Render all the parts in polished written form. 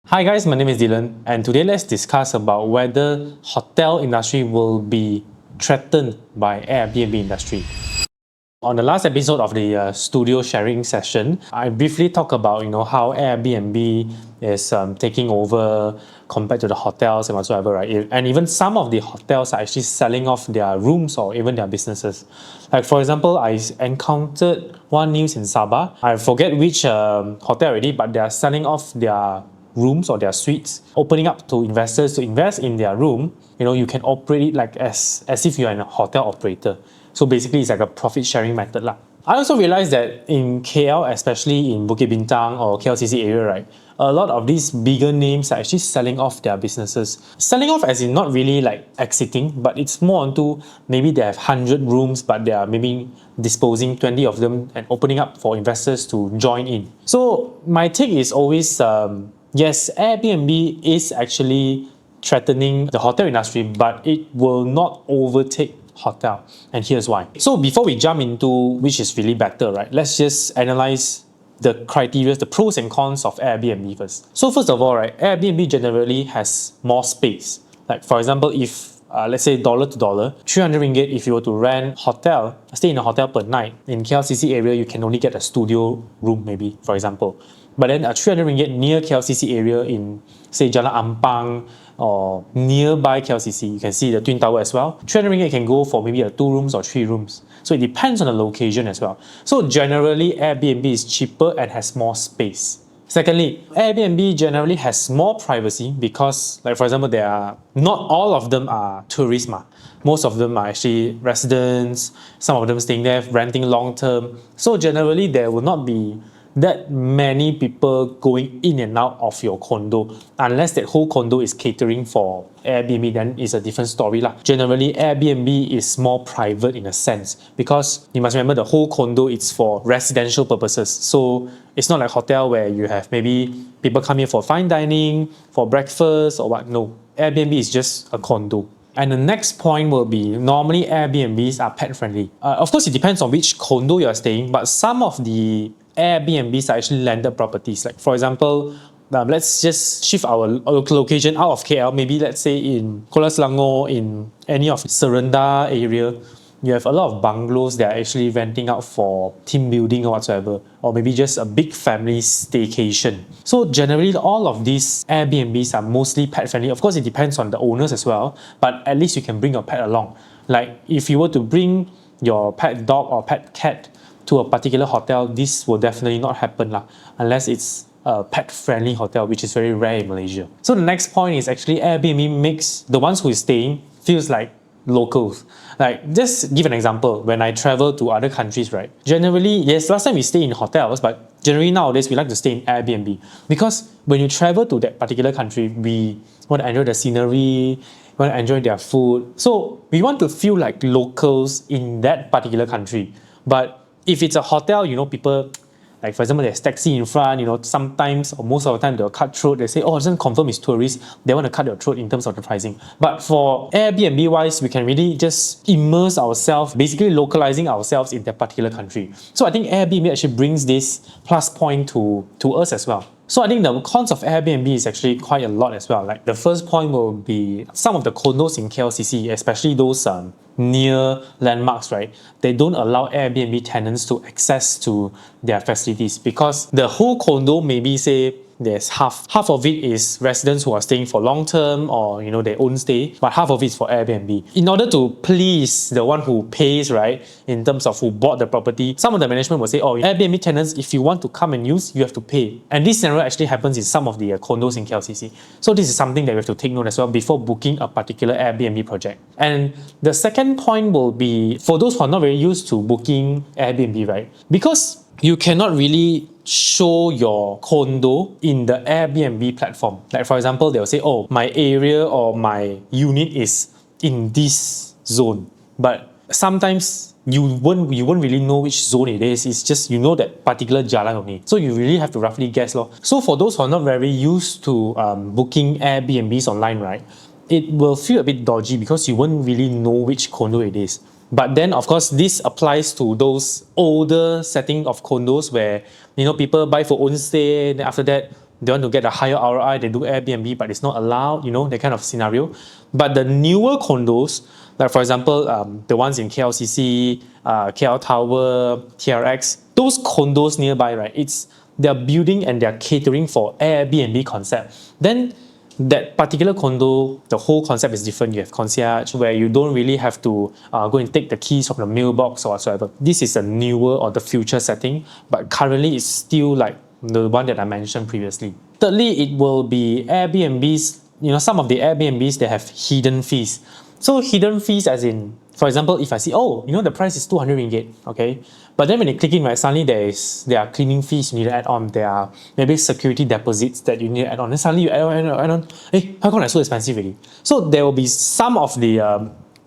Hi guys, my name is Dylan, and today let's discuss about whether hotel industry will be threatened by Airbnb industry. On the last episode of the studio sharing session, I briefly talked about how Airbnb is taking over compared to the hotels and whatsoever, right? And even some of the hotels are actually selling off their rooms or even their businesses. Like for example, I encountered one news in Sabah. I forget which hotel already, but they are selling off their rooms or their suites, opening up to investors to invest in their room. You can operate it like as if you're a hotel operator. So basically, it's like a profit sharing method lah. I also realized that in KL, especially in Bukit Bintang or KLCC area, right, a lot of these bigger names are actually selling off their businesses. Selling off as in not really like exiting, but it's more onto maybe they have 100 rooms, but they are maybe disposing 20 of them and opening up for investors to join in. So my take is always, yes, Airbnb is actually threatening the hotel industry, but it will not overtake hotel, and here's why. So before we jump into which is really better, right, let's just analyze the criteria, the pros and cons of Airbnb first. So first of all, right, Airbnb generally has more space. Like for example, if let's say dollar to dollar, 300 ringgit if you were to rent hotel, stay in a hotel per night in KLCC area, you can only get a studio room maybe, for example. But then a 300 ringgit near KLCC area in say Jalan Ampang or nearby KLCC, you can see the Twin Tower as well. 300 ringgit can go for maybe a 2 rooms or 3 rooms. So it depends on the location as well. So generally Airbnb is cheaper and has more space. Secondly, Airbnb generally has more privacy because, like for example, not all of them are tourists. Most of them are actually residents, some of them staying there, renting long term. So generally there will not be that many people going in and out of your condo, unless that whole condo is catering for Airbnb, then it's a different story lah. Generally, Airbnb is more private in a sense because you must remember the whole condo is for residential purposes. So it's not like hotel where you have maybe people come here for fine dining, for breakfast or what. No, Airbnb is just a condo. And the next point will be normally Airbnbs are pet friendly. Of course, it depends on which condo you're staying, but some of the Airbnbs are actually landed properties. Like for example, let's just shift our location out of KL. Maybe let's say in Kuala Selangor, in any of Serenda area, you have a lot of bungalows that are actually renting out for team building or whatsoever, or maybe just a big family staycation. So generally, all of these Airbnbs are mostly pet friendly. Of course, it depends on the owners as well, but at least you can bring your pet along. Like if you were to bring your pet dog or pet cat to a particular hotel, this will definitely not happen lah, unless it's a pet-friendly hotel, which is very rare in Malaysia. So the next point is actually Airbnb makes the ones who is staying feels like locals. Like just give an example, when I travel to other countries, right? Generally, yes, last time we stay in hotels, but generally nowadays we like to stay in Airbnb because when you travel to that particular country, we want to enjoy the scenery, we want to enjoy their food. So we want to feel like locals in that particular country. But if it's a hotel, people, like for example, there's taxi in front, sometimes or most of the time they'll cut throat. They say, oh, it doesn't confirm it's tourists. They want to cut your throat in terms of the pricing. But for Airbnb wise, we can really just immerse ourselves, basically localizing ourselves in that particular country. So I think Airbnb actually brings this plus point to us as well. So I think the cons of Airbnb is actually quite a lot as well. Like the first point will be some of the condos in KLCC, especially those near landmarks, right? They don't allow Airbnb tenants to access to their facilities because the whole condo maybe say there's half of it is residents who are staying for long term or their own stay, but half of it is for Airbnb. In order to please the one who pays, right, in terms of who bought the property, some of the management will say, oh, Airbnb tenants, if you want to come and use, you have to pay. And this scenario actually happens in some of the condos in KLCC. So this is something that we have to take note as well before booking a particular Airbnb project. And the second point will be for those who are not very used to booking Airbnb, right? Because you cannot really show your condo in the Airbnb platform. Like for example, they'll say, oh, my area or my unit is in this zone. But sometimes you won't really know which zone it is. It's just that particular jalan only. So you really have to roughly guess. So for those who are not very used to booking Airbnbs online, right, it will feel a bit dodgy because you won't really know which condo it is. But then, of course, this applies to those older setting of condos where people buy for own stay. Then after that, they want to get a higher ROI, they do Airbnb, but it's not allowed, that kind of scenario. But the newer condos, like for example, the ones in KLCC, KL Tower, TRX, those condos nearby, right? They're building and they're catering for Airbnb concept. Then that particular condo, the whole concept is different. You have concierge where you don't really have to go and take the keys from the mailbox or whatsoever. This is a newer or the future setting, but currently it's still like the one that I mentioned previously. Thirdly, it will be Airbnbs. Some of the Airbnbs, they have hidden fees. So hidden fees as in, for example, if I see, the price is 200 ringgit, okay? But then when you click in, right, suddenly there are cleaning fees you need to add on. There are maybe security deposits that you need to add on. Then suddenly you add on. Hey, how come it's so expensive already? So there will be some of the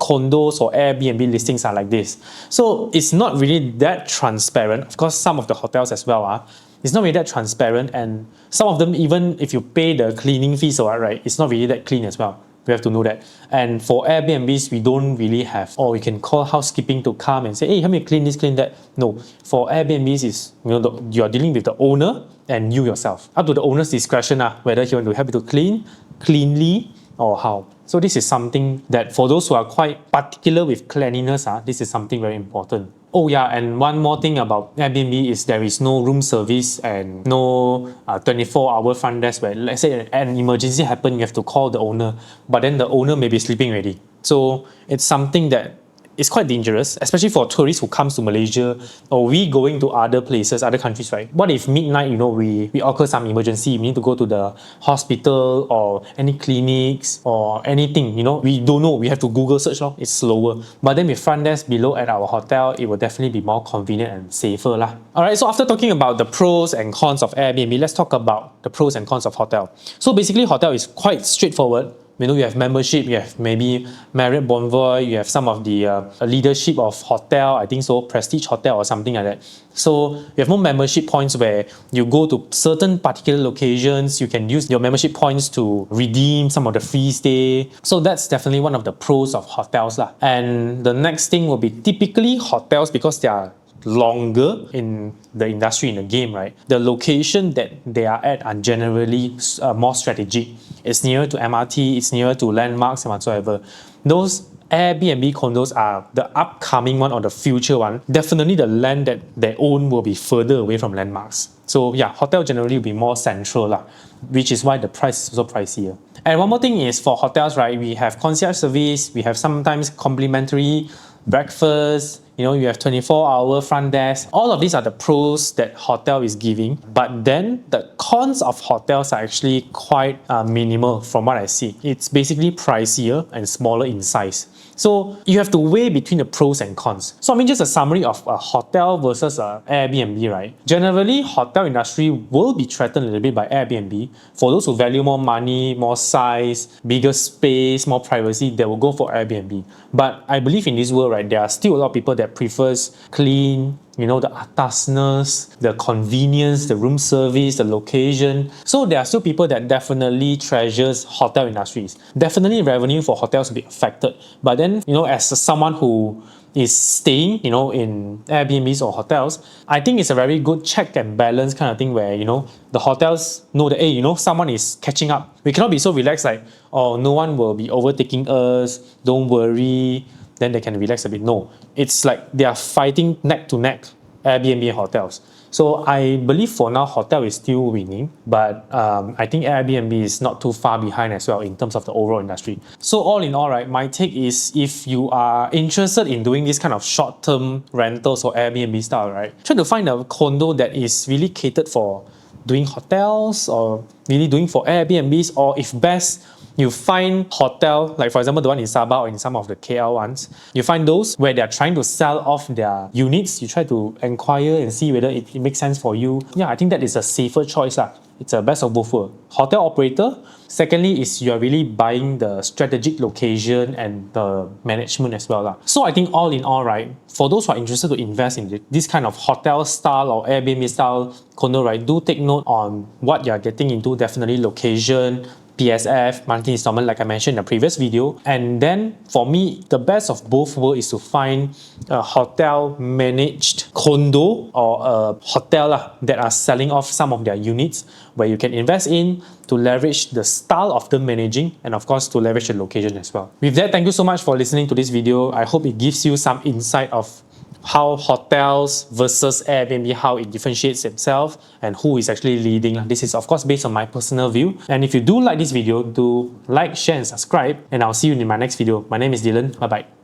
condos or Airbnb listings are like this. So it's not really that transparent. Of course, some of the hotels as well it's not really that transparent, and some of them, even if you pay the cleaning fees or what, right, it's not really that clean as well. We have to know that. And for Airbnbs, we don't really have, or we can call housekeeping to come and say, hey, help me clean this, clean that. No, for Airbnbs, is you're dealing with the owner and you yourself. Up to the owner's discretion, whether he want to help you to clean cleanly or how. So this is something that for those who are quite particular with cleanliness, this is something very important. Oh yeah, and one more thing about Airbnb is there is no room service and no 24-hour front desk where, let's say an emergency happen, you have to call the owner, but then the owner may be sleeping already. So it's something that is quite dangerous, especially for tourists who comes to Malaysia or we going to other places, other countries, right? What if midnight, we occur some emergency, we need to go to the hospital or any clinics or anything, we don't know, we have to Google search, it's slower. But then with front desk below at our hotel, it will definitely be more convenient and safer lah. Alright, so after talking about the pros and cons of Airbnb, let's talk about the pros and cons of hotel. So basically hotel is quite straightforward. You have membership, you have maybe Marriott Bonvoy, you have some of the leadership of hotel, I think so, Prestige Hotel or something like that. So you have more membership points where you go to certain particular locations, you can use your membership points to redeem some of the free stay. So that's definitely one of the pros of hotels lah. And the next thing will be typically hotels, because they are longer in the industry, in the game, right? The location that they are at are generally more strategic. It's nearer to MRT, it's nearer to landmarks and whatsoever. Those Airbnb condos are the upcoming one or the future one. Definitely the land that they own will be further away from landmarks. So yeah, hotel generally will be more central lah, which is why the price is also pricier. And one more thing is for hotels, right? We have concierge service, we have sometimes complimentary breakfast, you have 24-hour front desk. All of these are the pros that hotel is giving, but then the cons of hotels are actually quite minimal from what I see. It's basically pricier and smaller in size. So you have to weigh between the pros and cons. So just a summary of a hotel versus a Airbnb, right? Generally, hotel industry will be threatened a little bit by Airbnb. For those who value more money, more size, bigger space, more privacy, they will go for Airbnb. But I believe in this world, right, there are still a lot of people that prefers clean, the atasness, the convenience, the room service, the location. So there are still people that definitely treasures hotel industries. Definitely revenue for hotels will be affected. But then, as someone who is staying, in Airbnbs or hotels, I think it's a very good check and balance kind of thing where, the hotels know that, hey, someone is catching up. We cannot be so relaxed like, oh, no one will be overtaking us, don't worry, then they can relax a bit. No, it's like they are fighting neck to neck, Airbnb hotels. So I believe for now, hotel is still winning, but I think Airbnb is not too far behind as well in terms of the overall industry. So all in all, right, my take is if you are interested in doing this kind of short-term rentals or Airbnb style, right, try to find a condo that is really catered for doing hotels or really doing for Airbnbs, or if best, you find hotel, like for example the one in Sabah or in some of the KL ones, you find those where they're trying to sell off their units, you try to inquire and see whether it makes sense for you. Yeah, I think that is a safer choice lah. It's a best of both worlds. Hotel operator, secondly is you're really buying the strategic location and the management as well lah. So I think all in all, right, for those who are interested to invest in this kind of hotel style or Airbnb style condo, right, do take note on what you're getting into. Definitely location, PSF, monthly installment, like I mentioned in the previous video. And then for me, the best of both worlds is to find a hotel managed condo or a hotel that are selling off some of their units where you can invest in to leverage the style of the managing and of course to leverage the location as well. With that, thank you so much for listening to this video. I hope it gives you some insight of how hotels versus Airbnb, how it differentiates itself and who is actually leading. This is of course based on my personal view. And if you do like this video, do like, share and subscribe, and I'll see you in my next video. My name is Dylan. Bye bye.